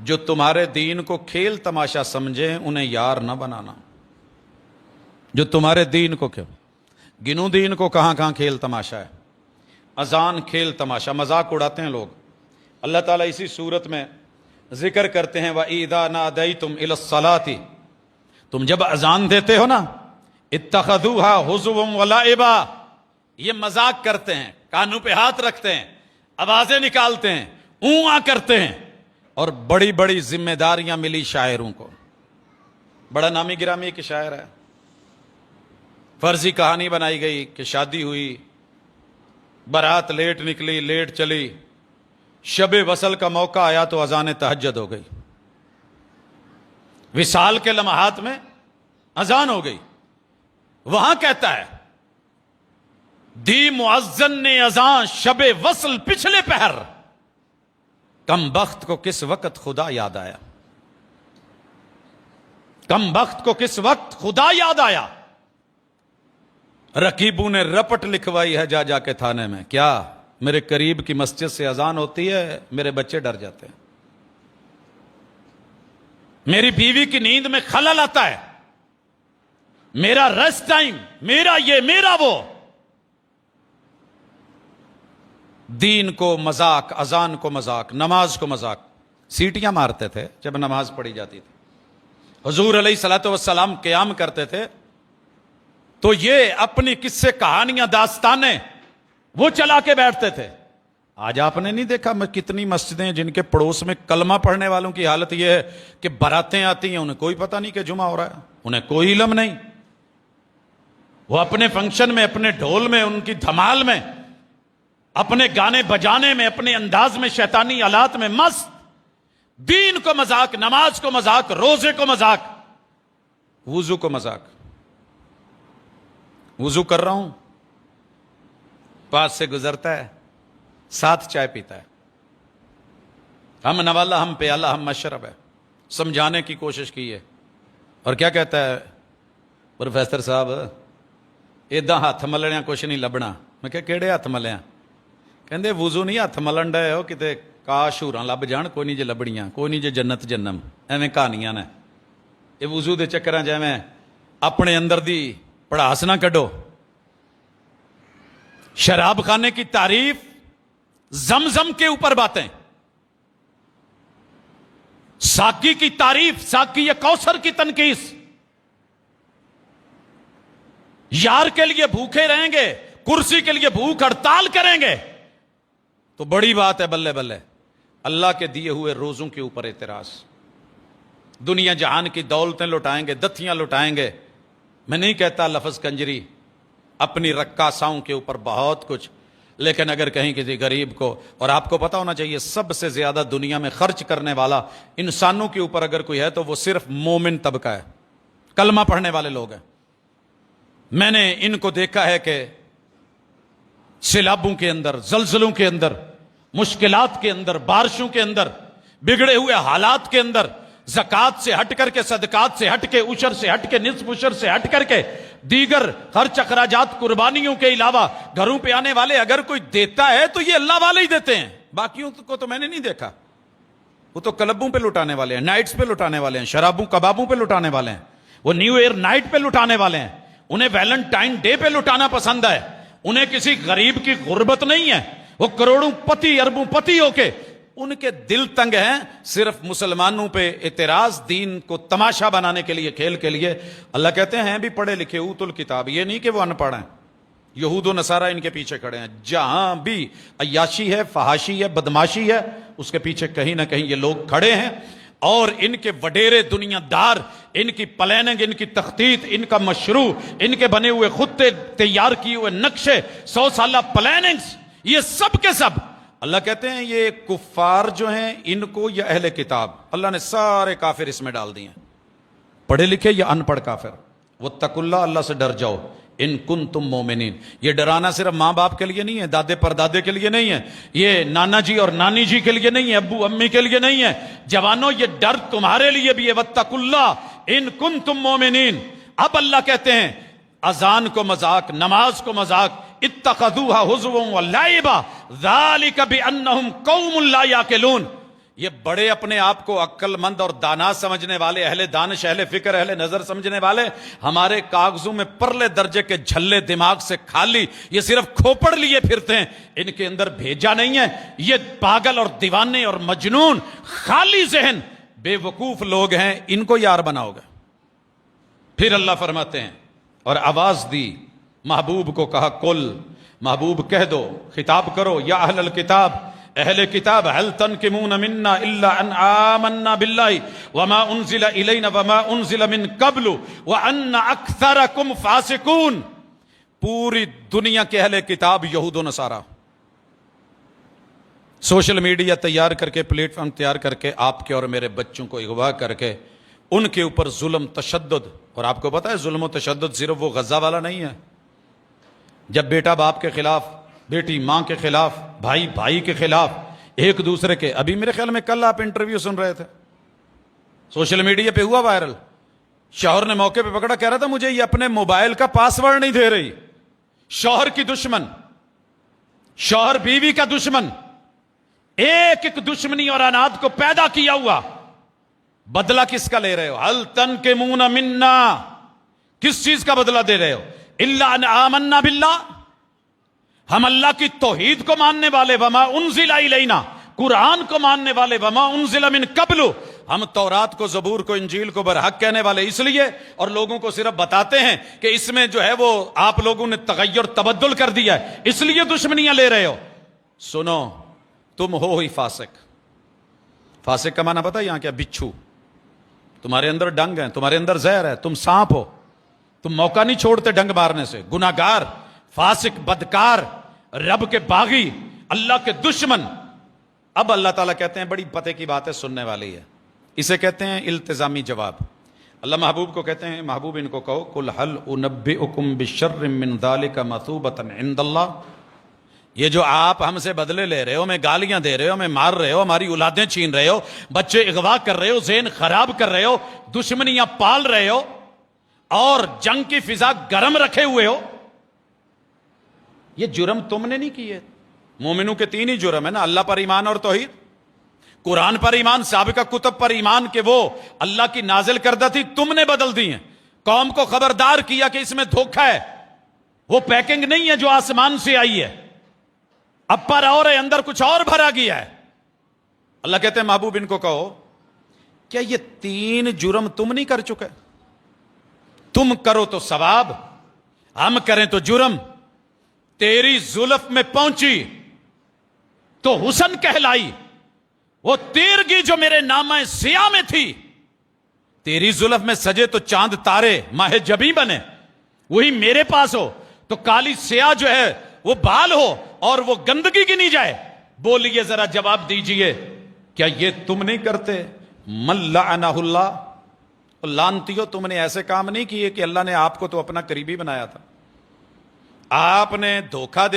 جو تمہارے دین کو کھیل تماشا سمجھیں انہیں یار نہ بنانا. جو تمہارے دین کو گنو دین کو کہاں کہاں کھیل تماشا ہے. اذان کھیل تماشا، مذاق اڑاتے ہیں لوگ. اللہ تعالیٰ اسی صورت میں ذکر کرتے ہیں وَإِذَا نَادَيْتُمْ إِلَى الصَّلَاةِ، تم جب اذان دیتے ہو نا، اتخذوها حزوا ولعبا، یہ مذاق کرتے ہیں، کانوں پہ ہاتھ رکھتے ہیں، آوازیں نکالتے ہیں، اونگا کرتے ہیں، اور بڑی بڑی ذمہ داریاں ملی شاعروں کو. بڑا نامی گرامی ایک شاعر ہے، فرضی کہانی بنائی گئی کہ شادی ہوئی، بارات لیٹ نکلی، لیٹ چلی، شب وصل کا موقع آیا تو اذان تہجد ہو گئی. وصال کے لمحات میں اذان ہو گئی. وہاں کہتا ہے دی مؤذن نے اذان شب وصل پچھلے پہر، کم بخت کو کس وقت خدا یاد آیا. کم بخت کو کس وقت خدا یاد آیا. رقیبوں نے رپٹ لکھوائی ہے جا جا کے تھانے میں، کیا میرے قریب کی مسجد سے اذان ہوتی ہے میرے بچے ڈر جاتے ہیں، میری بیوی کی نیند میں خلل آتا ہے، میرا ریسٹ ٹائم، میرا یہ میرا وہ. دین کو مذاق، اذان کو مذاق، نماز کو مذاق. سیٹیاں مارتے تھے جب نماز پڑھی جاتی تھی. حضور علیہ الصلوۃ والسلام قیام کرتے تھے تو یہ اپنی قصے کہانیاں داستانیں وہ چلا کے بیٹھتے تھے. آج آپ نے نہیں دیکھا کتنی مسجدیں جن کے پڑوس میں کلمہ پڑھنے والوں کی حالت یہ ہے کہ باراتیں آتی ہیں، انہیں کوئی پتہ نہیں کہ جمعہ ہو رہا ہے، انہیں کوئی علم نہیں. وہ اپنے فنکشن میں، اپنے ڈھول میں، ان کی دھمال میں، اپنے گانے بجانے میں، اپنے انداز میں، شیطانی آلات میں مست. دین کو مذاق، نماز کو مذاق، روزے کو مذاق، وضو کو مذاق. وضو کر رہا ہوں، پاس سے گزرتا ہے، ساتھ چائے پیتا ہے، ہم نوالا، ہم پیالہ، ہم مشرب ہے. سمجھانے کی کوشش کی ہے اور کیا کہتا ہے پروفیسر صاحب، ایداں ہاتھ ملنیاں کچھ نہیں لبنا. میں کہا کیڑے ہاتھ ملیاں؟ کہندے وضو نہیں ہاتھ ملن ڈے ہو کتے کاش ہوراں لب جان، کوئی نہیں جے لبڑیاں، کوئی نہیں جے جنت جنم، ایویں کہانیاں نے. یہ وضو دے چکراں جیویں اپنے اندر دی پڑھاس نہ کڈو. شراب خانے کی تعریف، زمزم کے اوپر باتیں، ساقی کی تعریف، ساقی کوثر کی تنقیص. یار کے لیے بھوکے رہیں گے، کرسی کے لیے بھوک ہڑتال کریں گے تو بڑی بات ہے، بلے بلے. اللہ کے دیے ہوئے روزوں کے اوپر اعتراض. دنیا جہان کی دولتیں لٹائیں گے، دتیاں لٹائیں گے. میں نہیں کہتا لفظ کنجری، اپنی رقاصاؤں کے اوپر بہت کچھ، لیکن اگر کہیں کسی غریب کو، اور آپ کو پتا ہونا چاہیے سب سے زیادہ دنیا میں خرچ کرنے والا انسانوں کے اوپر اگر کوئی ہے تو وہ صرف مومن طبقہ ہے، کلمہ پڑھنے والے لوگ ہیں. میں نے ان کو دیکھا ہے کہ سیلابوں کے اندر، زلزلوں کے اندر، مشکلات کے اندر، بارشوں کے اندر، بگڑے ہوئے حالات کے اندر، زکوٰۃ سے ہٹ کر کے، صدقات سے ہٹ کے، عشر سے ہٹ کے، نصف عشر سے ہٹ کر کے، دیگر خرچ اخراجات قربانیوں کے علاوہ گھروں پہ آنے والے اگر کوئی دیتا ہے تو یہ اللہ والے ہی دیتے ہیں. باقیوں کو تو میں نے نہیں دیکھا. وہ تو کلبوں پہ لٹانے والے ہیں، نائٹس پہ لٹانے والے ہیں، شرابوں کبابوں پہ لٹانے والے ہیں، وہ نیو ایئر نائٹ پہ لٹانے والے ہیں، انہیں ویلنٹائن ڈے پہ لٹانا پسند ہے. انہیں کسی غریب کی غربت نہیں ہے. وہ کروڑوں پتی، اربوں پتی ہو کے ان کے دل تنگ ہیں صرف مسلمانوں پہ اعتراض، دین کو تماشا بنانے کے لیے، کھیل کے لیے. اللہ کہتے ہیں بھی پڑھے لکھے، اوت الکتاب، یہ نہیں کہ وہ ان پڑھ ہیں. یہود و نصارہ ان کے پیچھے کھڑے ہیں. جہاں بھی عیاشی ہے، فحاشی ہے، بدماشی ہے، اس کے پیچھے کہیں نہ کہیں یہ لوگ کھڑے ہیں. اور ان کے وڈیرے دنیا دار، ان کی پلاننگ، ان کی تخطیط، ان کا مشروع، ان کے بنے ہوئے خطے، تیار کیے ہوئے نقشے، 100 سالہ پلاننگز، یہ سب کے سب اللہ کہتے ہیں یہ کفار جو ہیں ان کو، یا اہل کتاب، اللہ نے سارے کافر اس میں ڈال دیے ہیں، پڑھے لکھے یا ان پڑھ کافر. واتقوا اللہ، اللہ سے ڈر جاؤ، ان کنتم مومنین. یہ ڈرانا صرف ماں باپ کے لیے نہیں ہے، دادے پردادے کے لیے نہیں ہے، یہ نانا جی اور نانی جی کے لیے نہیں ہے، ابو امی کے لیے نہیں ہے. جوانوں یہ ڈر تمہارے لیے بھی ہے. واتقوا اللہ ان کنتم مومنین. اب اللہ کہتے ہیں اذان کو مذاق، نماز کو مذاق. اتخذوها حزوا ولعبا ذلك بانهم قوم لا يعقلون. یہ بڑے اپنے آپ کو عقل مند اور دانا سمجھنے والے، اہل دانش، اہل فکر، اہل نظر سمجھنے والے، ہمارے کاغذوں میں پرلے درجے کے جھلے دماغ سے خالی، یہ صرف کھوپڑ لیے پھرتے ہیں، ان کے اندر بھیجا نہیں ہے۔ یہ پاگل اور دیوانے اور مجنون، خالی ذہن، بے وقوف لوگ ہیں، ان کو یار بناؤ گے۔ پھر اللہ فرماتے ہیں، اور آواز دی، محبوب کو کہا، کل، محبوب کہہ دو، خطاب کرو، یا اہل الکتاب، اہل کتاب، هل تنقمون منا الا ان آمنا باللہ وما انزل الینا وما انزل من قبل وان اکثرکم فاسقون۔ پوری دنیا کے اہل کتاب یہود و نصارہ سوشل میڈیا تیار کر کے، پلیٹ فارم تیار کر کے، آپ کے اور میرے بچوں کو اغوا کر کے ان کے اوپر ظلم، تشدد۔ اور آپ کو پتا ہے ظلم و تشدد صرف وہ غزہ والا نہیں ہے، جب بیٹا باپ کے خلاف، بیٹی ماں کے خلاف، بھائی بھائی کے خلاف، ایک دوسرے کے، ابھی میرے خیال میں کل آپ انٹرویو سن رہے تھے، سوشل میڈیا پہ ہوا وائرل، شوہر نے موقع پہ پکڑا، کہہ رہا تھا مجھے یہ اپنے موبائل کا پاس ورڈ نہیں دے رہی۔ شوہر کی دشمن، شوہر بیوی کا دشمن، ایک ایک دشمنی اور اناد کو پیدا کیا ہوا، بدلہ کس کا لے رہے ہو؟ ہل تنقمون منا، کس چیز کا بدلہ دے رہے ہو؟ الا ان آمنا باللہ، ہم اللہ کی توحید کو ماننے والے، وما انزل الینا، قرآن کو ماننے والے، وما انزل من قبل، ہم تورات کو، زبور کو، انجیل کو برحق کہنے والے، اس لیے، اور لوگوں کو صرف بتاتے ہیں کہ اس میں جو ہے وہ آپ لوگوں نے تغیر تبدل کر دیا ہے، اس لیے دشمنیاں لے رہے ہو۔ سنو، تم ہو ہی فاسق۔ فاسق کا معنی پتہ ہے یہاں کیا؟ بچھو۔ تمہارے اندر ڈنگ ہے، تمہارے اندر زہر ہے، تم سانپ ہو، تم موقع نہیں چھوڑتے ڈنگ مارنے سے، گناہگار، فاسق، بدکار، رب کے باغی، اللہ کے دشمن۔ اب اللہ تعالیٰ کہتے ہیں، بڑی پتے کی بات ہے، سننے والی ہے، اسے کہتے ہیں التزامی جواب۔ اللہ محبوب کو کہتے ہیں، محبوب ان کو کہو، قل هل انبئکم بشر من ذلک مثوبۃ عند اللہ، یہ جو آپ ہم سے بدلے لے رہے ہو، ہمیں گالیاں دے رہے ہو، ہمیں مار رہے ہو، ہماری اولادیں چھین رہے ہو، بچے اغوا کر رہے ہو، ذہن خراب کر رہے ہو، دشمنیاں پال رہے ہو، اور جنگ کی فضا گرم رکھے ہوئے ہو، یہ جرم تم نے نہیں کیے۔ مومنوں کے تین ہی جرم ہے نا، اللہ پر ایمان اور توحید، قرآن پر ایمان، سابقہ کتب پر ایمان کہ وہ اللہ کی نازل کردہ تھی، تم نے بدل دی ہیں، قوم کو خبردار کیا کہ اس میں دھوکہ ہے، وہ پیکنگ نہیں ہے جو آسمان سے آئی ہے، اب پر اور ہے، اندر کچھ اور بھرا گیا ہے۔ اللہ کہتے ہیں محبوب ان کو کہو، کیا یہ تین جرم تم نہیں کر چکے؟ تم کرو تو ثواب، ہم کریں تو جرم۔ تیری زلف میں پہنچی تو حسن کہلائی، وہ تیرگی جو میرے نامہ سیاہ میں تھی، تیری زلف میں سجے تو چاند تارے ماہ جبیں بنے، وہی میرے پاس ہو تو کالی سیاہ جو ہے وہ بال ہو اور وہ گندگی گنی جائے۔ بولیے ذرا، جواب دیجئے، کیا یہ تم نہیں کرتے؟ من لعنہ اللہ، لعنتیو، تم نے ایسے کام نہیں کیے کہ اللہ نے آپ کو تو اپنا قریبی بنایا تھا، آپ نے دھوکہ دے